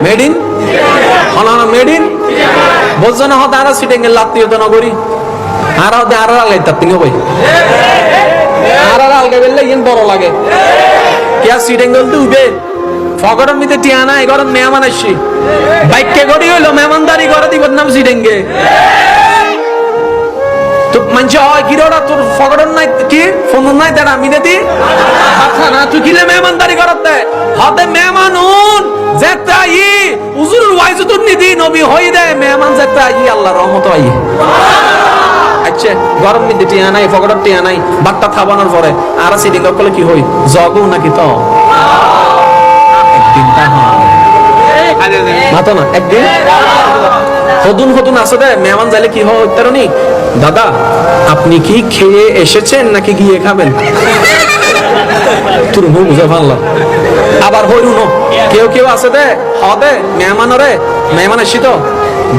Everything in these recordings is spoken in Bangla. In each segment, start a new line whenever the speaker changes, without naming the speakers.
মেড ইন হলানা মেড ইন বলছেন হতে আর সিটেঙ্গের লাত্তীয়তা নগরী আর হতে আর আলগাই তার তিনও বই আর আলগাই বললে ইন বড় লাগে কে সিটেঙ্গল তো উবে ফগরম মিতে টিয়ানা এগরম মেহমান আসছি বাইককে গড়ি হইলো মেহমানদারি করে দিব নাম সিটেঙ্গে তো মানছে হয় কিরোড়া তোর ফগরম নাই কি ফোন নাই তারা আমি দেতি আচ্ছা না তুই কিলে মেহমানদারি করতে হতে মেহমান উন যেটা ই হুজুর ওয়াইজ তো নিদি নবী হই দে মেহমান যেটা ই আল্লাহর রহমত আই আচ্ছা গরম মিতে টিয়া নাই ফগরম টিয়া নাই বাট্টা থাবানোর পরে আর সিটিং করলে কি হই জগও নাকি তো একদিন তা হয় মাতো না একদিন হদুন হদুন আছে দে মেহমান যাইলে কি হয় উত্তরনি দাদা আপনি কি খেয়ে এসেছেন নাকি গিয়ে খাবেন তোর মুখ বুঝে ভালো আবার হইরু ন কেউ কেউ আছে দে হদে মেহমানরে মেহমান এসি তো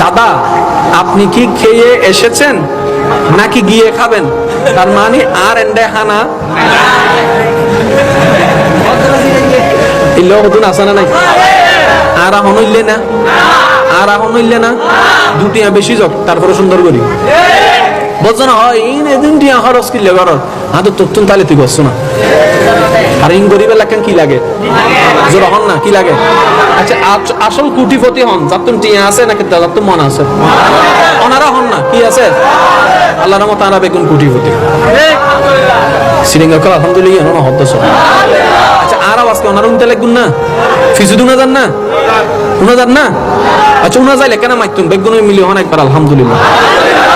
দাদা আপনি কি খেয়ে এসেছেন নাকি গিয়ে খাবেন তার মানে আর এন্ডে হানা ইল্লো হদুন আছে না নাই আর এখন হইলে না আর এখন হইলে না দুটিয়া বেশি যাক তারপরে সুন্দর করি বলছো না হয় ইন এদিন টিয়া খরচ কিনলে ঘর হ্যাঁ তো তোর তাহলে তুই করছো না আর ইন গরিবের লাগে কি লাগে জোর হন না কি লাগে আচ্ছা আসল কুটিপতি হন যার তুমি টিয়া আছে নাকি যার তো মন আছে ওনারা হন না কি আছে আল্লাহর রহমত তারা বেগুন কুটিপতি সিরিঙ্গা আলহামদুলিল্লাহ না হদ্দছ আচ্ছা আর আজকে ওনার উনতে লাগুন না ফিজু দুনা যান না উনা যান না আচ্ছা উনা যাইলে কেন মাইতুন বেগুন মিলি হন একবার আলহামদুলিল্লাহ